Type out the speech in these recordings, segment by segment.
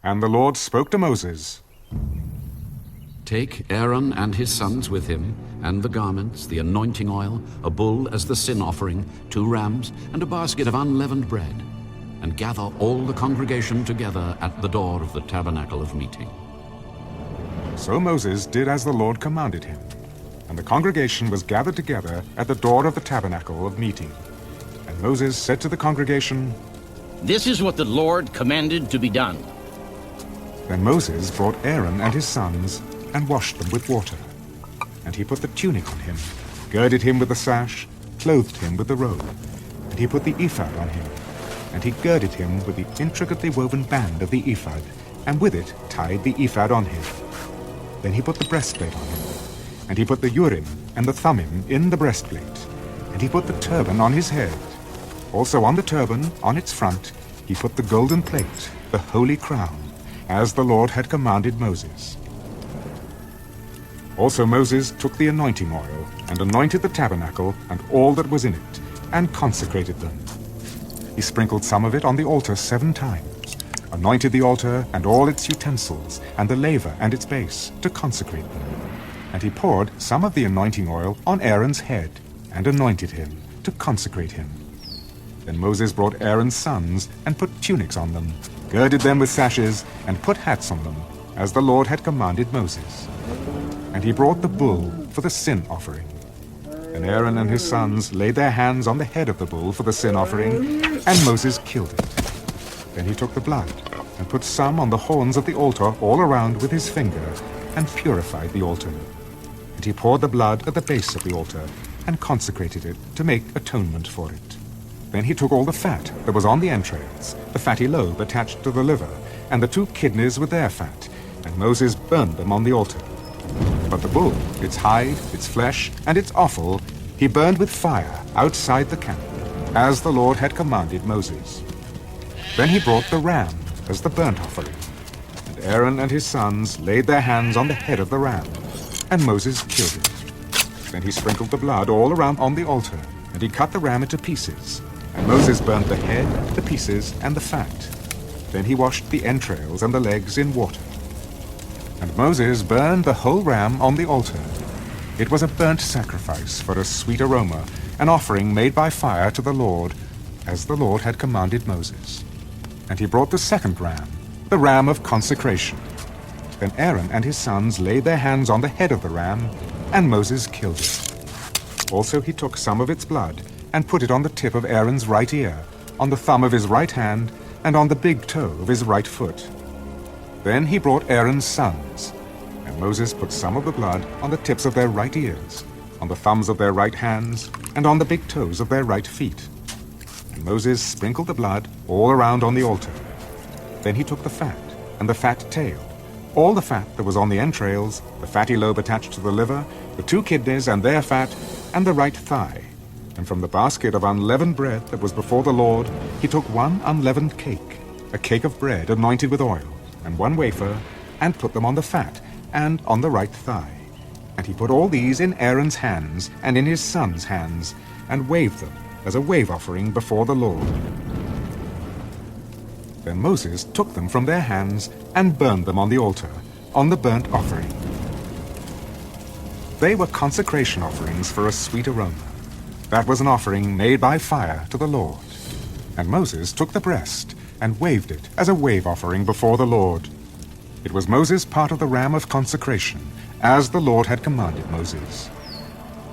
And the Lord spoke to Moses. Take Aaron and his sons with him, and the garments, the anointing oil, a bull as the sin offering, 2 rams, and a basket of unleavened bread, and gather all the congregation together at the door of the tabernacle of meeting. So Moses did as the Lord commanded him, and the congregation was gathered together at the door of the tabernacle of meeting. And Moses said to the congregation, "This is what the Lord commanded to be done." Then Moses brought Aaron and his sons and washed them with water. And he put the tunic on him, girded him with the sash, clothed him with the robe. And he put the ephod on him, and he girded him with the intricately woven band of the ephod, and with it tied the ephod on him. Then he put the breastplate on him, and he put the Urim and the Thummim in the breastplate, and he put the turban on his head. Also on the turban, on its front, he put the golden plate, the holy crown, as the Lord had commanded Moses. Also Moses took the anointing oil, and anointed the tabernacle and all that was in it, and consecrated them. He sprinkled some of it on the altar 7 times, anointed the altar and all its utensils, and the laver and its base, to consecrate them. And he poured some of the anointing oil on Aaron's head, and anointed him, to consecrate him. Then Moses brought Aaron's sons, and put tunics on them, girded them with sashes, and put hats on them, as the Lord had commanded Moses. And he brought the bull for the sin offering. And Aaron and his sons laid their hands on the head of the bull for the sin offering, and Moses killed it. Then he took the blood, and put some on the horns of the altar all around with his finger, and purified the altar. And he poured the blood at the base of the altar, and consecrated it to make atonement for it. Then he took all the fat that was on the entrails, the fatty lobe attached to the liver, and the 2 kidneys with their fat, and Moses burned them on the altar. But the bull, its hide, its flesh, and its offal, he burned with fire outside the camp, as the Lord had commanded Moses. Then he brought the ram as the burnt offering. And Aaron and his sons laid their hands on the head of the ram, and Moses killed it. Then he sprinkled the blood all around on the altar, and he cut the ram into pieces. And Moses burnt the head, the pieces, and the fat. Then he washed the entrails and the legs in water. And Moses burned the whole ram on the altar. It was a burnt sacrifice for a sweet aroma, an offering made by fire to the Lord, as the Lord had commanded Moses. And he brought the second ram, the ram of consecration. Then Aaron and his sons laid their hands on the head of the ram, and Moses killed it. Also he took some of its blood, and put it on the tip of Aaron's right ear, on the thumb of his right hand, and on the big toe of his right foot. Then he brought Aaron's sons, and Moses put some of the blood on the tips of their right ears, on the thumbs of their right hands, and on the big toes of their right feet. And Moses sprinkled the blood all around on the altar. Then he took the fat, and the fat tail, all the fat that was on the entrails, the fatty lobe attached to the liver, the 2 kidneys and their fat, and the right thigh. And from the basket of unleavened bread that was before the Lord, he took 1 unleavened cake, a cake of bread anointed with oil, and 1 wafer, and put them on the fat, and on the right thigh. And he put all these in Aaron's hands, and in his sons' hands, and waved them as a wave offering before the Lord. Then Moses took them from their hands, and burned them on the altar, on the burnt offering. They were consecration offerings for a sweet aroma. That was an offering made by fire to the Lord. And Moses took the breast, and waved it as a wave offering before the Lord. It was Moses' part of the ram of consecration, as the Lord had commanded Moses.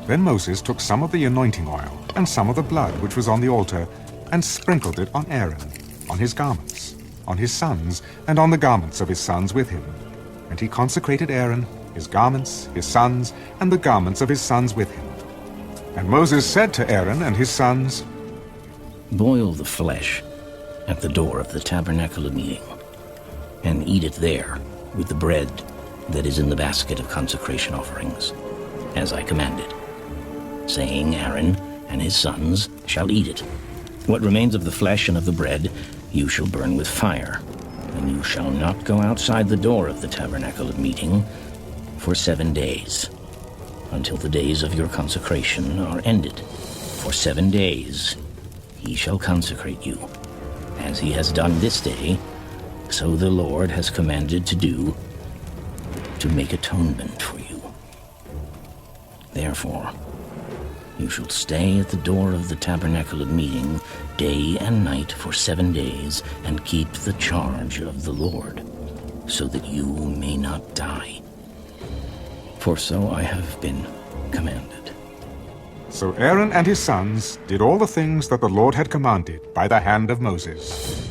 Then Moses took some of the anointing oil, and some of the blood which was on the altar, and sprinkled it on Aaron, on his garments, on his sons, and on the garments of his sons with him. And he consecrated Aaron, his garments, his sons, and the garments of his sons with him. And Moses said to Aaron and his sons, "Boil the flesh at the door of the tabernacle of meeting, and eat it there with the bread that is in the basket of consecration offerings, as I commanded, saying, Aaron and his sons shall eat it. What remains of the flesh and of the bread you shall burn with fire, and you shall not go outside the door of the tabernacle of meeting for 7 days, until the days of your consecration are ended. For 7 days he shall consecrate you, as he has done this day, So the Lord has commanded to do, to make atonement for you. Therefore, you shall stay at the door of the tabernacle of meeting day and night for 7 days, and keep the charge of the Lord, so that you may not die. For so I have been commanded. So Aaron and his sons did all the things that the Lord had commanded by the hand of Moses.